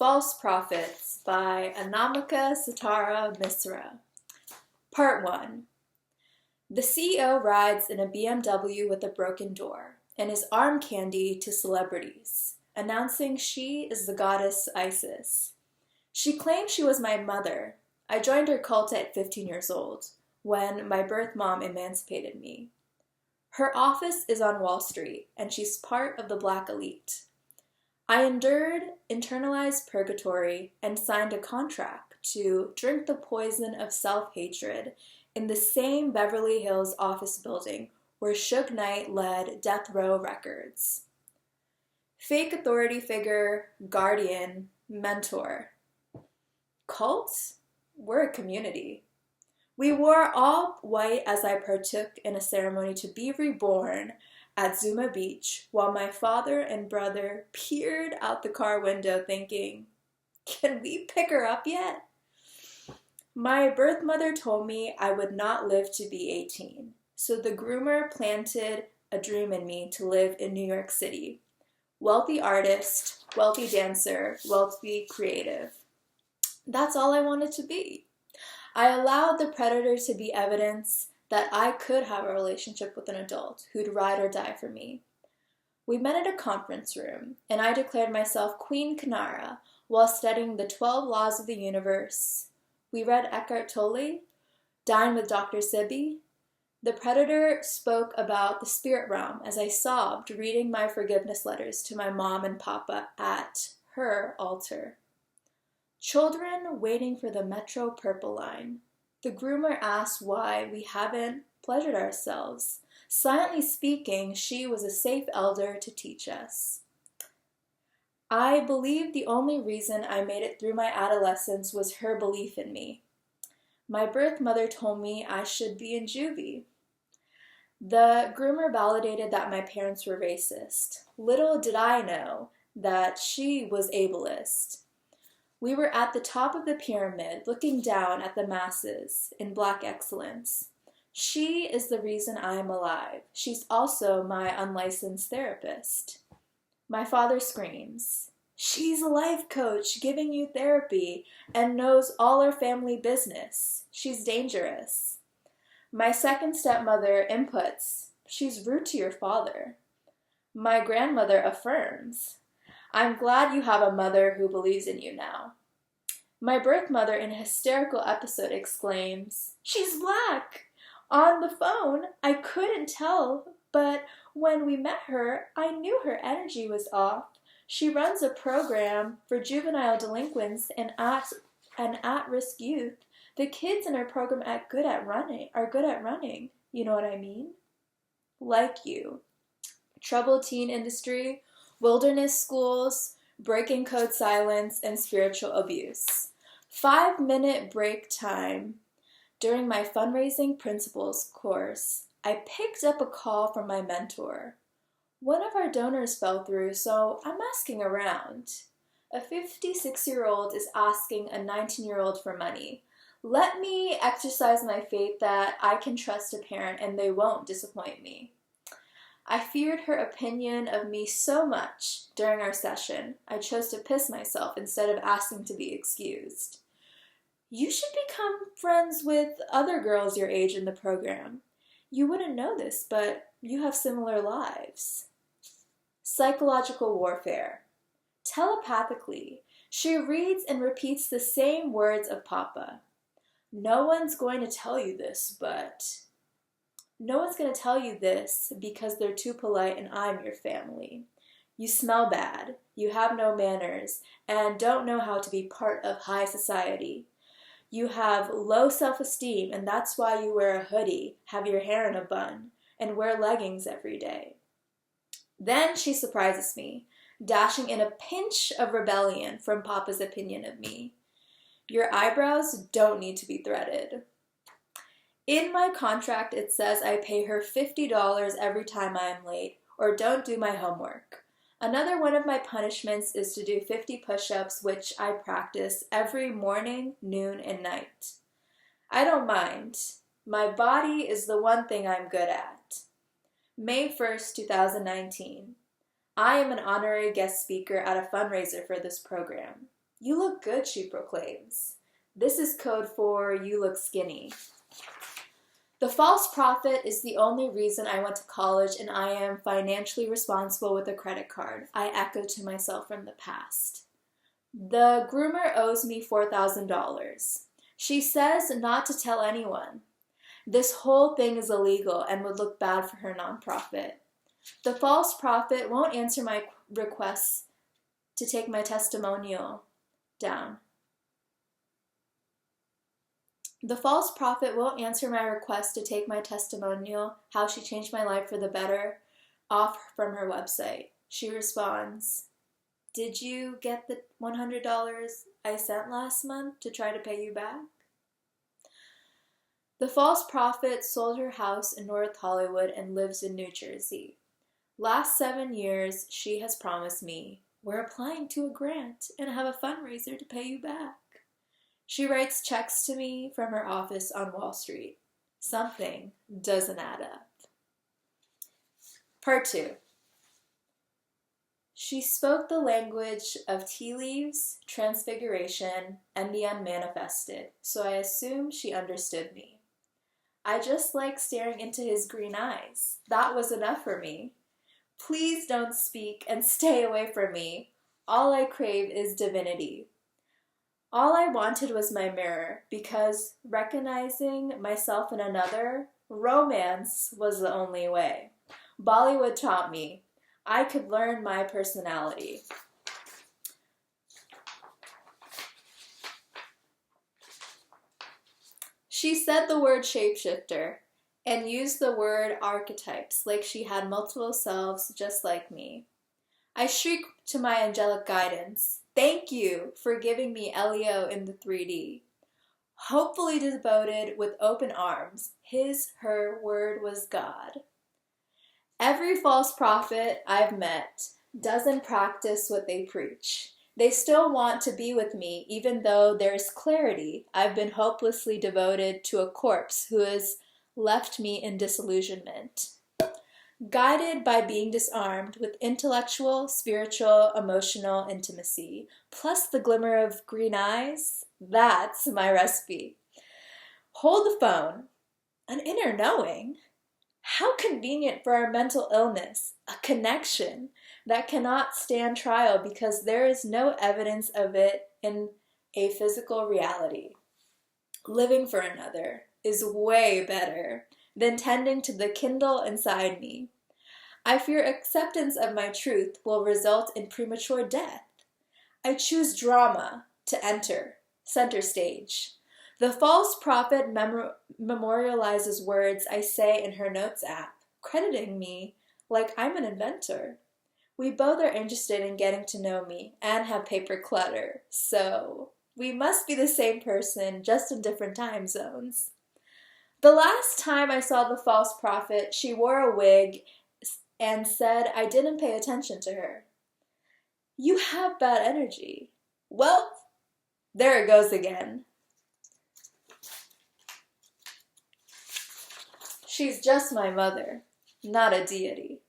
False Prophets by Anamika Sitara Misra. Part 1. The CEO rides in a BMW with a broken door and is arm candy to celebrities, announcing she is the goddess Isis. She claimed she was my mother. I joined her cult at 15 years old, when my birth mom emancipated me. Her office is on Wall Street, and she's part of the black elite. I endured internalized purgatory and signed a contract to drink the poison of self-hatred in the same Beverly Hills office building where Suge Knight led Death Row Records. Fake authority figure, guardian, mentor. Cult? We're a community. We wore all white as I partook in a ceremony to be reborn at Zuma Beach while my father and brother peered out the car window thinking, can we pick her up yet? My birth mother told me I would not live to be 18, so the groomer planted a dream in me to live in New York City. Wealthy artist, wealthy dancer, wealthy creative. That's all I wanted to be. I allowed the predator to be evidence that I could have a relationship with an adult who'd ride or die for me. We met at a conference room, and I declared myself Queen Kanara while studying the 12 laws of the universe. We read Eckhart Tolle, dined with Dr. Sebi. The predator spoke about the spirit realm as I sobbed reading my forgiveness letters to my mom and papa at her altar. Children waiting for the Metro Purple Line. The groomer asked why we haven't pleasured ourselves. Silently speaking, she was a safe elder to teach us. I believe the only reason I made it through my adolescence was her belief in me. My birth mother told me I should be in juvie. The groomer validated that my parents were racist. Little did I know that she was ableist. We were at the top of the pyramid, looking down at the masses in black excellence. She is the reason I am alive. She's also my unlicensed therapist. My father screams, she's a life coach giving you therapy and knows all our family business. She's dangerous. My second stepmother inputs, she's rude to your father. My grandmother affirms, I'm glad you have a mother who believes in you now. My birth mother in a hysterical episode exclaims, she's black! On the phone, I couldn't tell, but when we met her, I knew her energy was off. She runs a program for juvenile delinquents and at-risk youth. The kids in her program are good at running. You know what I mean? Like you. Troubled teen industry, wilderness schools, breaking code silence, and spiritual abuse. 5-minute break time. During my fundraising principles course, I picked up a call from my mentor. One of our donors fell through, so I'm asking around. A 56-year-old is asking a 19-year-old for money. Let me exercise my faith that I can trust a parent and they won't disappoint me. I feared her opinion of me so much during our session, I chose to piss myself instead of asking to be excused. You should become friends with other girls your age in the program. You wouldn't know this, but you have similar lives. Psychological warfare. Telepathically, she reads and repeats the same words of Papa. No one's going to tell you this because they're too polite and I'm your family. You smell bad, you have no manners, and don't know how to be part of high society. You have low self-esteem, and that's why you wear a hoodie, have your hair in a bun, and wear leggings every day. Then she surprises me, dashing in a pinch of rebellion from Papa's opinion of me. Your eyebrows don't need to be threaded. In my contract, it says I pay her $50 every time I am late or don't do my homework. Another one of my punishments is to do 50 push-ups, which I practice every morning, noon, and night. I don't mind. My body is the one thing I'm good at. May 1st, 2019. I am an honorary guest speaker at a fundraiser for this program. You look good, she proclaims. This is code for you look skinny. The false prophet is the only reason I went to college and I am financially responsible with a credit card, I echo to myself from the past. The groomer owes me $4,000. She says not to tell anyone. This whole thing is illegal and would look bad for her nonprofit. The false prophet won't answer my requests to take my testimonial down. The false prophet won't answer my request to take my testimonial, how she changed my life for the better, off from her website. She responds, "Did you get the $100 I sent last month to try to pay you back?" The false prophet sold her house in North Hollywood and lives in New Jersey. Last 7 years, she has promised me, "We're applying to a grant and have a fundraiser to pay you back." She writes checks to me from her office on Wall Street. Something doesn't add up. Part 2. She spoke the language of tea leaves, transfiguration, and the unmanifested, so I assume she understood me. I just like staring into his green eyes. That was enough for me. Please don't speak and stay away from me. All I crave is divinity. All I wanted was my mirror, because recognizing myself in another, romance was the only way. Bollywood taught me I could learn my personality. She said the word shapeshifter and used the word archetypes like she had multiple selves just like me. I shrieked to my angelic guidance, "Thank you for giving me Elio in the 3D. Hopefully devoted with open arms, her word was God. Every false prophet I've met doesn't practice what they preach. They still want to be with me even though there's clarity. I've been hopelessly devoted to a corpse who has left me in disillusionment. Guided by being disarmed with intellectual, spiritual, emotional intimacy, plus the glimmer of green eyes, that's my recipe. Hold the phone. An inner knowing. How convenient for our mental illness, a connection that cannot stand trial because there is no evidence of it in a physical reality. Living for another is way better than tending to the Kindle inside me. I fear acceptance of my truth will result in premature death. I choose drama to enter center stage. The false prophet memorializes words I say in her notes app, crediting me like I'm an inventor. We both are interested in getting to know me and have paper clutter, so we must be the same person, just in different time zones. The last time I saw the false prophet, she wore a wig and said I didn't pay attention to her. You have bad energy. Well, there it goes again. She's just my mother, not a deity.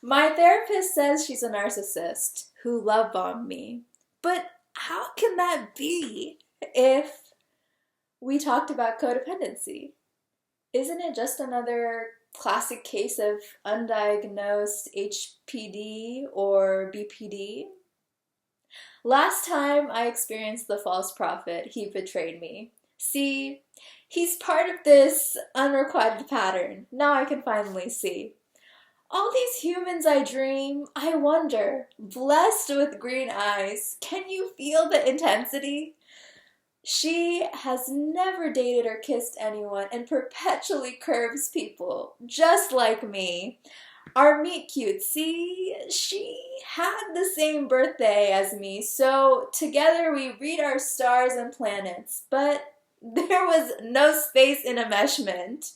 My therapist says she's a narcissist who love-bombed me. But how can that be if we talked about codependency? Isn't it just another classic case of undiagnosed HPD or BPD? Last time I experienced the false prophet, he betrayed me. See, he's part of this unrequited pattern. Now I can finally see. All these humans I dream, I wonder, blessed with green eyes, can you feel the intensity? She has never dated or kissed anyone and perpetually curves people, just like me. Our meet cute, see, she had the same birthday as me, so together we read our stars and planets, but there was no space in enmeshment.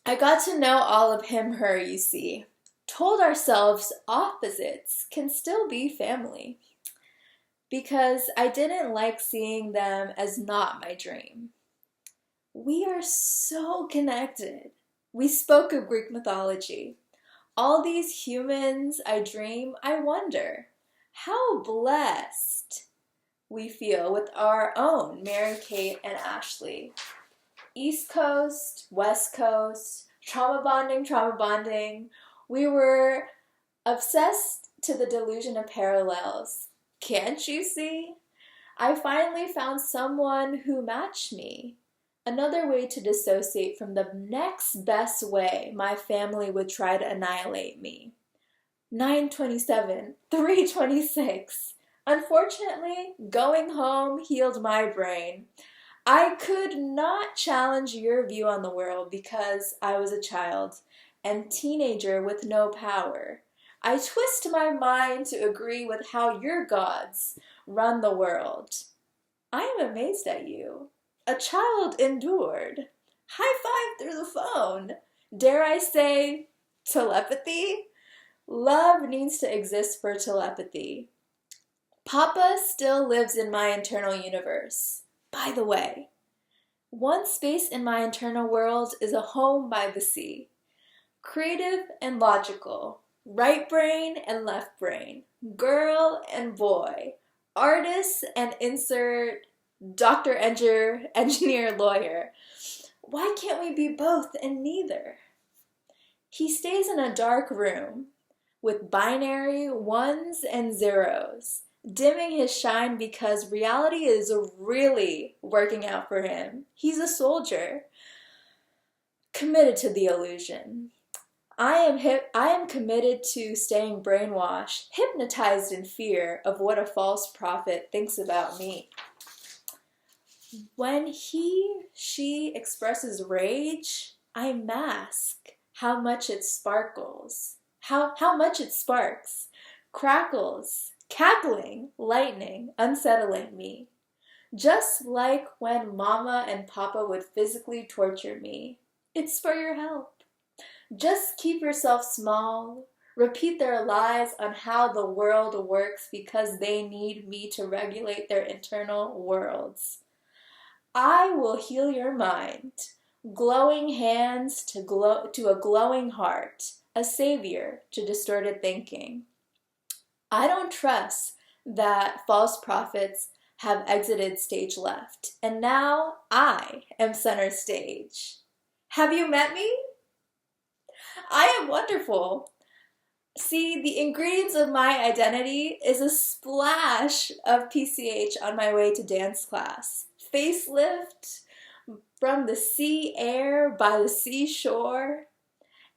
I got to know all of him, her, you see. Told ourselves opposites can still be family. Because I didn't like seeing them as not my dream. We are so connected. We spoke of Greek mythology. All these humans I dream, I wonder, how blessed we feel with our own Mary-Kate and Ashley. East Coast, West Coast, trauma bonding. We were obsessed to the delusion of parallels. Can't you see? I finally found someone who matched me. Another way to dissociate from the next best way my family would try to annihilate me. 9/27, 3/26. Unfortunately, going home healed my brain. I could not challenge your view on the world because I was a child and teenager with no power. I twist my mind to agree with how your gods run the world. I am amazed at you. A child endured. High five through the phone. Dare I say, telepathy? Love needs to exist for telepathy. Papa still lives in my internal universe. By the way, one space in my internal world is a home by the sea. Creative and logical. Right brain and left brain. Girl and boy. Artist and insert doctor, engineer, lawyer. Why can't we be both and neither? He stays in a dark room with binary ones and zeros, dimming his shine because reality is really working out for him. He's a soldier, committed to the illusion. I am committed to staying brainwashed, hypnotized in fear of what a false prophet thinks about me. When she expresses rage, I mask how much it sparkles, how much it sparks, crackles, cackling, lightning, unsettling me. Just like when Mama and Papa would physically torture me. It's for your help. Just keep yourself small. Repeat their lies on how the world works because they need me to regulate their internal worlds. I will heal your mind. Glowing hands to a glowing heart. A savior to distorted thinking. I don't trust that false prophets have exited stage left, and now I am center stage. Have you met me? I am wonderful. See, the ingredients of my identity is a splash of PCH on my way to dance class. Facelift from the sea air by the seashore,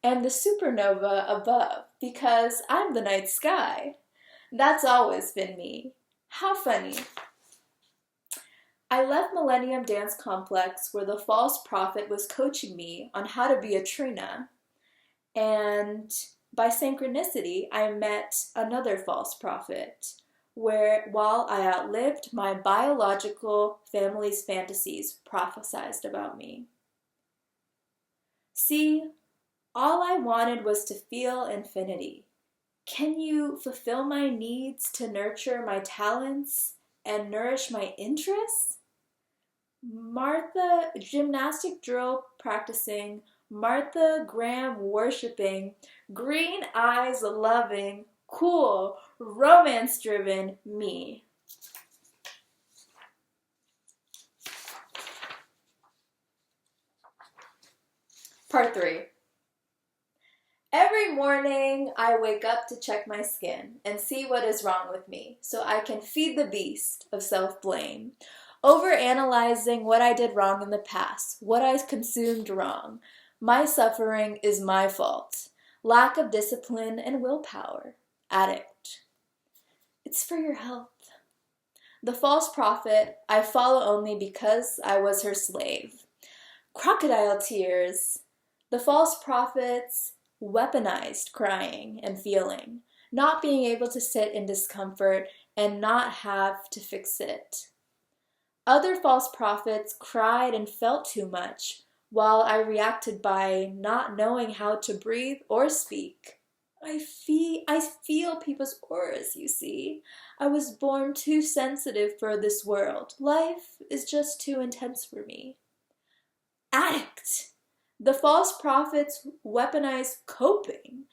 and the supernova above because I'm the night sky. That's always been me. How funny. I left Millennium Dance Complex where the false prophet was coaching me on how to be a Trina. And by synchronicity, I met another false prophet where, while I outlived my biological family's fantasies prophesized about me. See, all I wanted was to feel infinity. Can you fulfill my needs to nurture my talents and nourish my interests? Martha, gymnastic drill practicing, Martha Graham worshiping, green eyes loving, cool, romance-driven me. Part 3. Every morning I wake up to check my skin and see what is wrong with me so I can feed the beast of self-blame. Overanalyzing what I did wrong in the past, what I consumed wrong. My suffering is my fault. Lack of discipline and willpower. Addict. It's for your health. The false prophet I follow only because I was her slave. Crocodile tears. The false prophets weaponized crying and feeling, not being able to sit in discomfort and not have to fix it. Other false prophets cried and felt too much, while I reacted by not knowing how to breathe or speak. I feel people's auras, you see. I was born too sensitive for this world. Life is just too intense for me. Addict! The false prophets weaponize coping.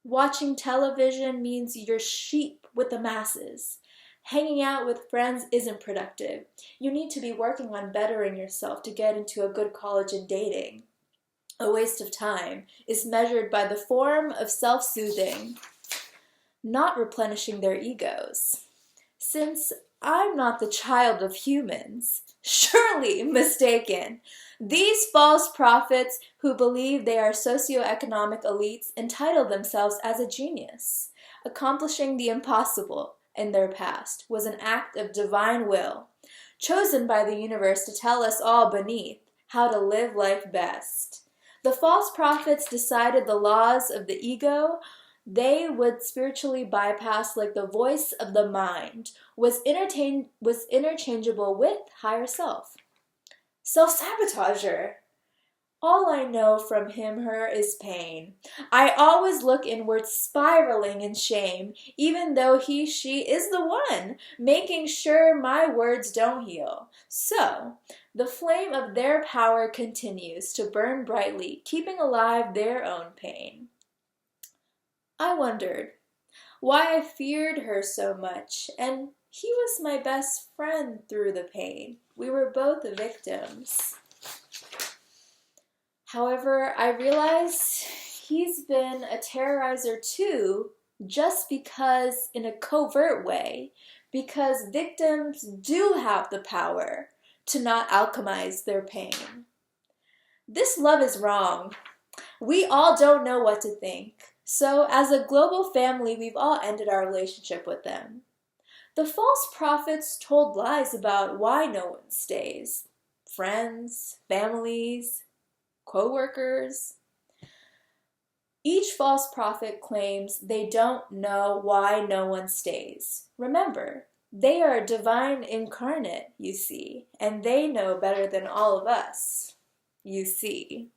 Watching television means you're sheep with the masses. Hanging out with friends isn't productive. You need to be working on bettering yourself to get into a good college and dating. A waste of time is measured by the form of self-soothing, not replenishing their egos. Since I'm not the child of humans, surely mistaken, these false prophets who believe they are socioeconomic elites entitle themselves as a genius. Accomplishing the impossible in their past was an act of divine will, chosen by the universe to tell us all beneath how to live life best. The false prophets decided the laws of the ego they would spiritually bypass, like the voice of the mind was interchangeable with higher self. Self-sabotager. All I know from him/her is pain. I always look inward, spiraling in shame, even though he/she is the one, making sure my words don't heal. So, the flame of their power continues to burn brightly, keeping alive their own pain. I wondered why I feared her so much, and he was my best friend through the pain. We were both victims. However, I realized he's been a terrorizer too, just because in a covert way, because victims do have the power to not alchemize their pain. This love is wrong. We all don't know what to think. So, as a global family, we've all ended our relationship with them. The false prophets told lies about why no one stays. Friends, families, co-workers. Each false prophet claims they don't know why no one stays. Remember, they are divine incarnate, you see, and they know better than all of us, you see.